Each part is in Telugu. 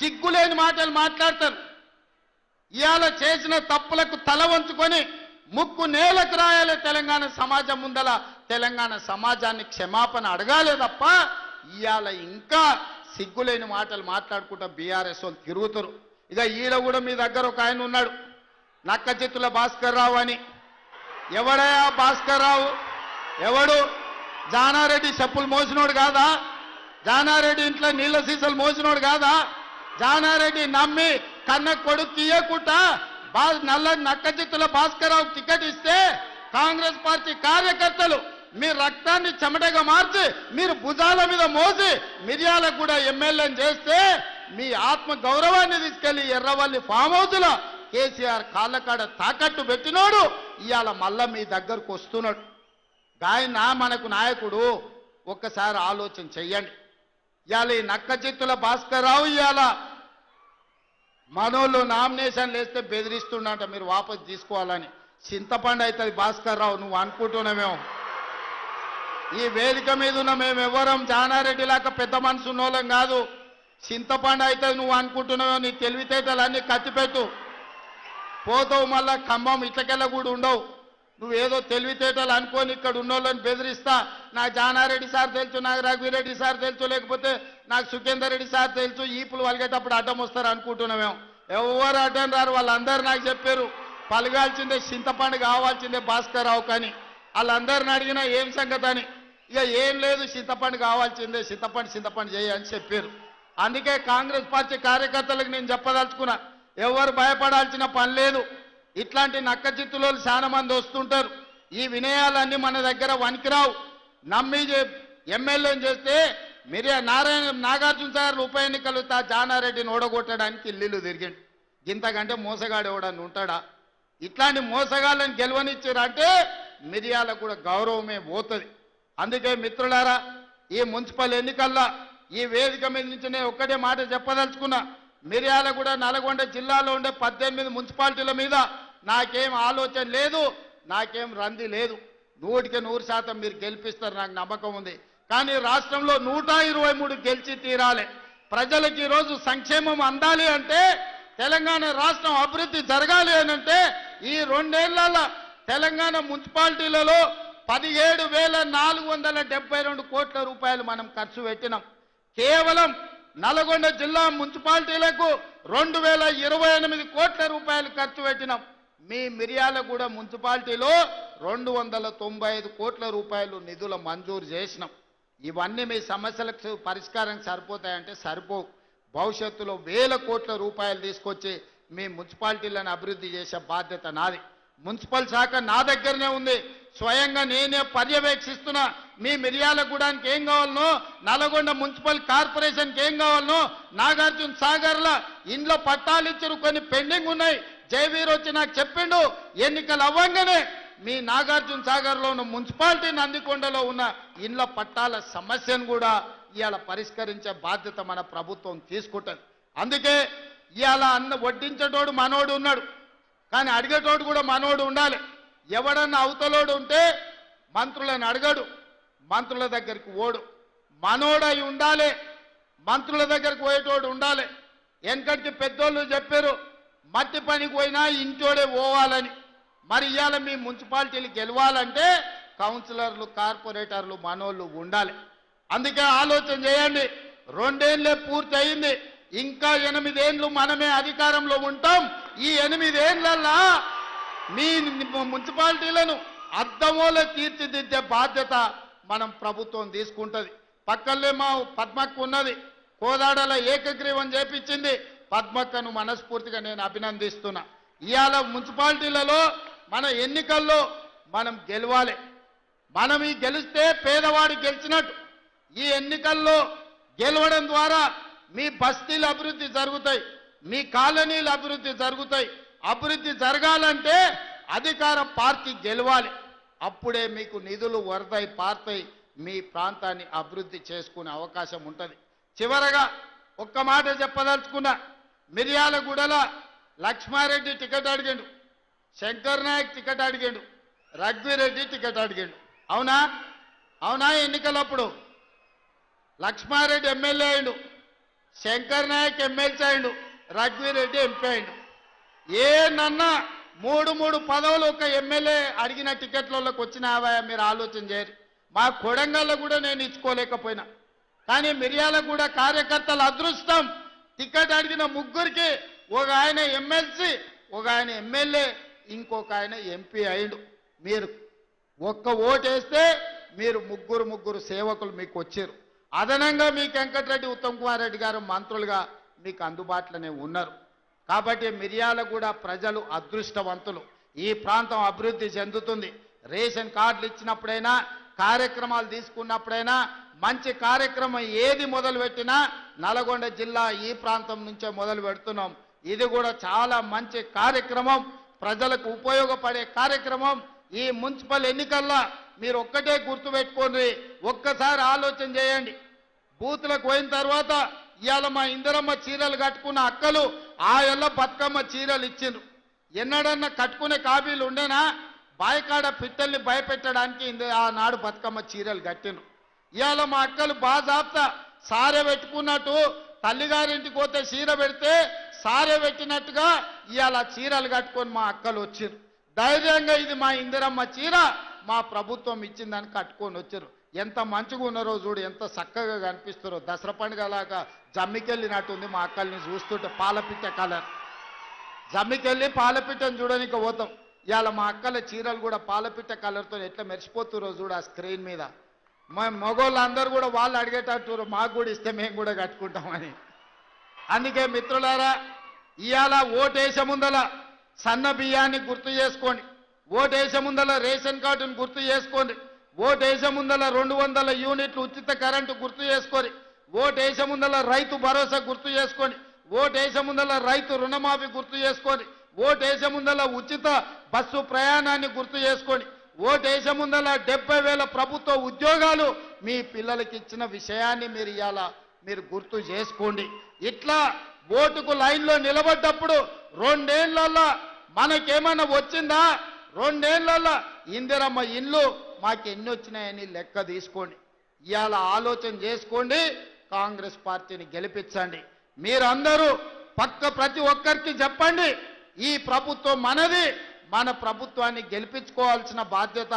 సిగ్గులేని మాటలు మాట్లాడతారు. ఇవాళ చేసిన తప్పులకు తల వంచుకొని ముక్కు నేలకు రాయాలి. తెలంగాణ సమాజం ముందల తెలంగాణ సమాజాన్ని క్షమాపణ అడగాలి తప్ప ఇవాళ ఇంకా సిగ్గులేని మాటలు మాట్లాడుకుంటా బీఆర్ఎస్ వాళ్ళు తిరుగుతారు. ఇక ఈడ కూడా మీ దగ్గర ఒక ఆయన ఉన్నాడు, నక్కచిత్తుల భాస్కర్ రావు అని. ఎవడయా భాస్కర్ రావు? ఎవడు? జానారెడ్డి చెప్పులు మోసినోడు కాదా? జానారెడ్డి ఇంట్లో నీళ్ళ సీసాలు మోసినోడు కాదా? జానారెడ్డి నమ్మి కన్న కొడుకు తీయకుండా నక్కచిత్తుల భాస్కర్ రావు టికెట్ ఇస్తే కాంగ్రెస్ పార్టీ కార్యకర్తలు మీ రక్తాన్ని చెమటగా మార్చి మీరు భుజాల మీద మోసి మిర్యాలకు కూడా ఎమ్మెల్యేని చేస్తే మీ ఆత్మ గౌరవాన్ని తీసుకెళ్లి ఎర్రవల్లి ఫామ్ హౌస్లో కేసీఆర్ కాళ్ళకాడ తాకట్టు పెట్టినోడు ఇవాళ మళ్ళా మీ దగ్గరకు వస్తున్నాడు. ఆయన మనకు నాయకుడు. ఒక్కసారి ఆలోచన చెయ్యండి. ఇవాళ ఈ నక్కచిత్తుల భాస్కర్ రావు ఇవాళ మనోళ్ళు నామినేషన్లు వేస్తే బెదిరిస్తుండంట మీరు వాపసు తీసుకోవాలని. చింతపండు అవుతుంది భాస్కర్ రావు, నువ్వు అనుకుంటున్నామేమో. ఈ వేదిక మీద ఉన్న మేము ఎవరం జానారెడ్డి లాగా పెద్ద మనసు ఉన్నోళ్ళం కాదు. చింతపండు అవుతుంది నువ్వు అనుకుంటున్నావో. నీ తెలివితేటలన్నీ కత్తిపెట్టు, పోతావు మళ్ళా ఖమ్మం ఇట్లకెళ్ళ కూడా ఉండవు. నువ్వేదో తెలివితేటలు అనుకొని ఇక్కడ ఉన్నోళ్ళని బెదిరిస్తా. నాకు జానారెడ్డి సార్ తెలుసు, నాకు రఘువీరెడ్డి సార్ తెలుసు, లేకపోతే నాకు సుఖేందర్ రెడ్డి సార్ తెలుసు, ఈపులు వలిగేటప్పుడు అడ్డం వస్తారు అనుకుంటున్నామేమో. ఎవరు అడ్డం రారు. వాళ్ళందరూ నాకు చెప్పారు పలగాల్సిందే చింతపండు కావాల్సిందే భాస్కర్ రావు కానీ. వాళ్ళందరిని అడిగినా ఏం సంగతి అని. ఇక ఏం లేదు చింతపండు కావాల్సిందే, చింతపండు చేయని చెప్పారు. అందుకే కాంగ్రెస్ పార్టీ కార్యకర్తలకు నేను చెప్పదలుచుకున్నా, ఎవరు భయపడాల్సిన పని లేదు. ఇట్లాంటి నక్కచిత్తులో చాలా మంది వస్తుంటారు. ఈ వినయాలన్నీ మన దగ్గర వనికిరావు. నమ్మి ఎమ్మెల్యేని చేస్తే నాగార్జున సాగర్ ఉప ఎన్నికలు జానారెడ్డిని ఓడగొట్టడానికి ఇల్లు తిరిగిండు. ఇంతకంటే మోసగాడు ఎవడని ఉంటాడా? ఇట్లాంటి మోసగాళ్ళని గెలవనిచ్చారంటే మిర్యాలకు కూడా గౌరవమే పోతుంది. అందుకే మిత్రులారా, ఈ మున్సిపల్ ఎన్నికల్లో ఈ వేదిక మీద నుంచి నేను ఒక్కటే మాట చెప్పదలుచుకున్నా. మిర్యాలగూడ నల్గొండ జిల్లాలో ఉండే 18 మున్సిపాలిటీల మీద నాకేం ఆలోచన లేదు, నాకేం రంది లేదు. 100% మీరు గెలిపిస్తారు, నాకు నమ్మకం ఉంది. కానీ రాష్ట్రంలో 123 గెలిచి తీరాలి. ప్రజలకు ఈరోజు సంక్షేమం అందాలి అంటే, తెలంగాణ రాష్ట్రం అభివృద్ధి జరగాలి అని అంటే ఈ 2 ఏళ్లలో తెలంగాణ మున్సిపాలిటీలలో 17,472 కోట్ల రూపాయలు మనం ఖర్చు పెట్టినాం. కేవలం నల్గొండ జిల్లా మున్సిపాలిటీలకు 2,028 కోట్ల రూపాయలు ఖర్చు పెట్టినాం. మీ మిర్యాలగూడ మున్సిపాలిటీలో 295 కోట్ల రూపాయలు నిధుల మంజూరు చేసినాం. ఇవన్నీ మీ సమస్యలకు పరిష్కారం సరిపోతాయంటే సరిపోవు. భవిష్యత్తులో 1000 కోట్ల రూపాయలు తీసుకొచ్చి మీ మున్సిపాలిటీలను అభివృద్ధి చేసే బాధ్యత నాది. మున్సిపల్ శాఖ నా దగ్గరనే ఉంది. స్వయంగా నేనే పర్యవేక్షిస్తున్నా. మీ మిర్యాలగూడానికి ఏం కావాలనో, నల్గొండ మున్సిపల్ కార్పొరేషన్కి ఏం కావాలనో, నాగార్జున సాగర్లో ఇండ్ల పట్టాలు ఇచ్చారు, కొన్ని పెండింగ్ ఉన్నాయి. జయవీర్ వచ్చి నాకు చెప్పిండు, ఎన్నికలు అవ్వంగానే మీ నాగార్జున సాగర్లో ఉన్న మున్సిపాలిటీ నందికొండలో ఉన్న ఇండ్ల పట్టాల సమస్యను కూడా ఇవాళ పరిష్కరించే బాధ్యత మన ప్రభుత్వం తీసుకుంటుంది. అందుకే ఇవాళ వడ్డించేటోడు మనోడు ఉన్నాడు, కానీ అడిగేటోడు కూడా మనోడు ఉండాలి. ఎవడన్నా అవతలోడు ఉంటే మంత్రులను అడగడు, మంత్రుల దగ్గరికి ఓడు. మనోడై ఉండాలి, మంత్రుల దగ్గరికి పోయేటోడు ఉండాలి. వెనకటికి పెద్దోళ్ళు చెప్పారు, మట్టి పనికి పోయినా ఇంటోడే పోవాలని. మరి ఇవాళ మీ మున్సిపాలిటీలు గెలవాలంటే కౌన్సిలర్లు, కార్పొరేటర్లు మనోళ్ళు ఉండాలి. అందుకే ఆలోచన చేయండి. 2 ఏళ్ళే పూర్తి అయింది, ఇంకా 8 ఏళ్ళు మనమే అధికారంలో ఉంటాం. ఈ 8 ఏళ్లలో మీ మున్సిపాలిటీలను అద్దమోలే తీర్చిదిద్దే బాధ్యత మనం ప్రభుత్వం తీసుకుంటుంది. పక్కనే మా పద్మక్క ఉన్నది, కోదాడల ఏకగ్రీవం చేపించింది. పద్మక్కను మనస్ఫూర్తిగా నేను అభినందిస్తున్నా. ఇవాళ మున్సిపాలిటీలలో మన ఎన్నికల్లో మనం గెలవాలి. మనం ఈ గెలిస్తే పేదవాడు గెలిచినట్టు. ఈ ఎన్నికల్లో గెలవడం ద్వారా మీ బస్తీలు అభివృద్ధి జరుగుతాయి, మీ కాలనీలు అభివృద్ధి జరుగుతాయి. అభివృద్ధి జరగాలంటే అధికార పార్టీ గెలవాలి. అప్పుడే మీకు నిధులు వరదై పారుతాయి, మీ ప్రాంతాన్ని అభివృద్ధి చేసుకునే అవకాశం ఉంటుంది. చివరగా ఒక్క మాట చెప్పదలుచుకున్నా. మిర్యాలగూడలో లక్ష్మారెడ్డి టికెట్ అడిగాడు, శంకర్ నాయక్ టికెట్ అడిగాడు, రఘువీరెడ్డి టికెట్ అడిగాడు. అవునా? అవునా? ఎన్నికలప్పుడు లక్ష్మారెడ్డి ఎమ్మెల్యే అయిండు, శంకర్ నాయక్ ఎమ్మెల్సీ అయిండు, రఘువీర్ రెడ్డి ఎంపీ అయిండు. ఏ నన్న మూడు మూడు పదవులు ఒక ఎమ్మెల్యే అడిగిన టికెట్లలోకి వచ్చినావా మీరు ఆలోచన చేయరు. మా కొడంగల్లో కూడా నేను ఇచ్చుకోలేకపోయినా, కానీ మిర్యాలగూడ కార్యకర్తల అదృష్టం టికెట్ అడిగిన ముగ్గురికి ఒక ఆయన ఎమ్మెల్సీ, ఒక ఆయన ఎమ్మెల్యే, ఇంకొక ఆయన ఎంపీ అయిండు. మీరు ఒక్క ఓటేస్తే మీరు ముగ్గురు సేవకులు మీకు వచ్చారు. అదనంగా మీకు వెంకటరెడ్డి ఉత్తమ్ కుమార్ రెడ్డి గారు మంత్రులుగా మీకు అందుబాటులోనే ఉన్నారు. కాబట్టి మిర్యాలగూడ ప్రజలు అదృష్టవంతులు. ఈ ప్రాంతం అభివృద్ధి చెందుతుంది. రేషన్ కార్డులు ఇచ్చినప్పుడైనా, కార్యక్రమాలు తీసుకున్నప్పుడైనా, మంచి కార్యక్రమం ఏది మొదలుపెట్టినా నల్గొండ జిల్లా ఈ ప్రాంతం నుంచే మొదలు పెడుతున్నాం. ఇది కూడా చాలా మంచి కార్యక్రమం, ప్రజలకు ఉపయోగపడే కార్యక్రమం. ఈ మున్సిపల్ ఎన్నికల్లో మీరు ఒక్కటే గుర్తుపెట్టుకోండి, ఒక్కసారి ఆలోచన చేయండి. బూతులకు పోయిన తర్వాత ఇవాళ మా ఇందిరమ్మ చీరలు కట్టుకున్న అక్కలు ఆ ఎల్ల బతుకమ్మ చీరలు ఇచ్చిండ్రు. ఎన్నడన్నా కట్టుకునే కాబీలు ఉండేనా? బాయికాడ పిట్టల్ని భయపెట్టడానికి ఆనాడు బతుకమ్మ చీరలు కట్టిండ్రు. ఇవాళ మా అక్కలు బాజాప్తా సారె పెట్టుకున్నట్టు తల్లిగారింటికి పోతే చీర పెడితే సారె పెట్టినట్టుగా ఇవాళ చీరలు కట్టుకొని మా అక్కలు వచ్చిర్రు. ధైర్యంగా ఇది మా ఇందిరమ్మ చీర మా ప్రభుత్వం ఇచ్చిందని కట్టుకొని వచ్చారు. ఎంత మంచిగా ఉన్నారో చూడు, ఎంత చక్కగా కనిపిస్తారో. దసరా పండుగలాగా జమ్మికెళ్ళినట్టుంది మా అక్కల్ని చూస్తుంటే. పాలపిట్ట కలర్ జమ్మికెళ్ళి పాలపిట్టని చూడడానికి పోతాం. ఇవాళ మా అక్కల చీరలు కూడా పాలపిట్ట కలర్తో ఎట్లా మెరిసిపోతురో చూడు ఆ స్క్రీన్ మీద. మా మగోళ్ళందరూ కూడా వాళ్ళు అడిగేటట్టు మాకు కూడా ఇస్తే మేము కూడా కట్టుకుంటామని. అందుకే మిత్రులారా, ఇవాళ ఓటేసే ముందల సన్న బియ్యాన్ని గుర్తు చేసుకోండి, ఓటేసే ముందల రేషన్ కార్డును గుర్తు చేసుకోండి, ఓటేసే ముందల 200 యూనిట్లు ఉచిత కరెంటు గుర్తు చేసుకోండి, ఓటేసే ముందల రైతు భరోసా గుర్తు చేసుకోండి, ఓటేసే ముందల రైతు రుణమాఫీ గుర్తు చేసుకోండి, ఓటేసే ముందల ఉచిత బస్సు ప్రయాణాన్ని గుర్తు చేసుకోండి, ఓటేసే ముందల 70,000 ప్రభుత్వ ఉద్యోగాలు మీ పిల్లలకి ఇచ్చిన విషయాన్ని మీరు ఇవాళ మీరు గుర్తు చేసుకోండి. ఇట్లా ఓటుకు లైన్లో నిలబడ్డప్పుడు 2 ఏళ్లలో మనకేమన్నా వచ్చిందా? 2 ఏళ్లలో ఇందిరమ్మ ఇల్లు మాకు ఎన్ని వచ్చినాయని లెక్క తీసుకోండి. ఇవాళ ఆలోచన చేసుకోండి, కాంగ్రెస్ పార్టీని గెలిపించండి. మీరందరూ ప్రతి ఒక్కరికి చెప్పండి, ఈ ప్రభుత్వం మనది, మన ప్రభుత్వాన్ని గెలిపించుకోవాల్సిన బాధ్యత,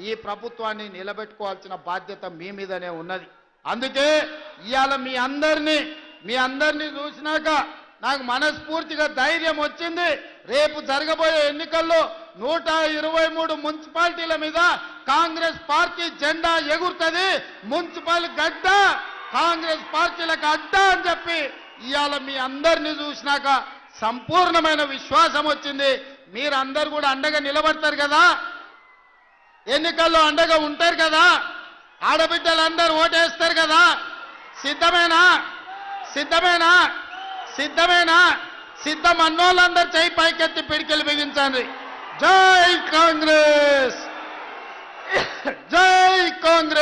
ఈ ప్రభుత్వాన్ని నిలబెట్టుకోవాల్సిన బాధ్యత మీ మీదనే ఉన్నది. అందుకే ఇవాళ మీ అందరినీ చూసినాక నాకు మనస్ఫూర్తిగా ధైర్యం వచ్చింది. రేపు జరగబోయే ఎన్నికల్లో 123 మున్సిపాలిటీల మీద కాంగ్రెస్ పార్టీ జెండా ఎగురుతుంది. మున్సిపల్ గడ్డ కాంగ్రెస్ పార్టీలకు అడ్డ అని చెప్పి ఇవాళ మీ అందరినీ చూసినాక సంపూర్ణమైన విశ్వాసం వచ్చింది. మీరందరూ కూడా అండగా నిలబడతారు కదా, ఎన్నికల్లో అండగా ఉంటారు కదా, ఆడబిడ్డలందరూ ఓటేస్తారు కదా. సిద్ధమేనా? సిద్ధమేనా? సిద్ధమేనా? సిద్ధం అన్నోళ్ళందరూ చేయి పైకెత్తి పిడికిలు బిగించండి. జై కాంగ్రెస్, జై కాంగ్రెస్.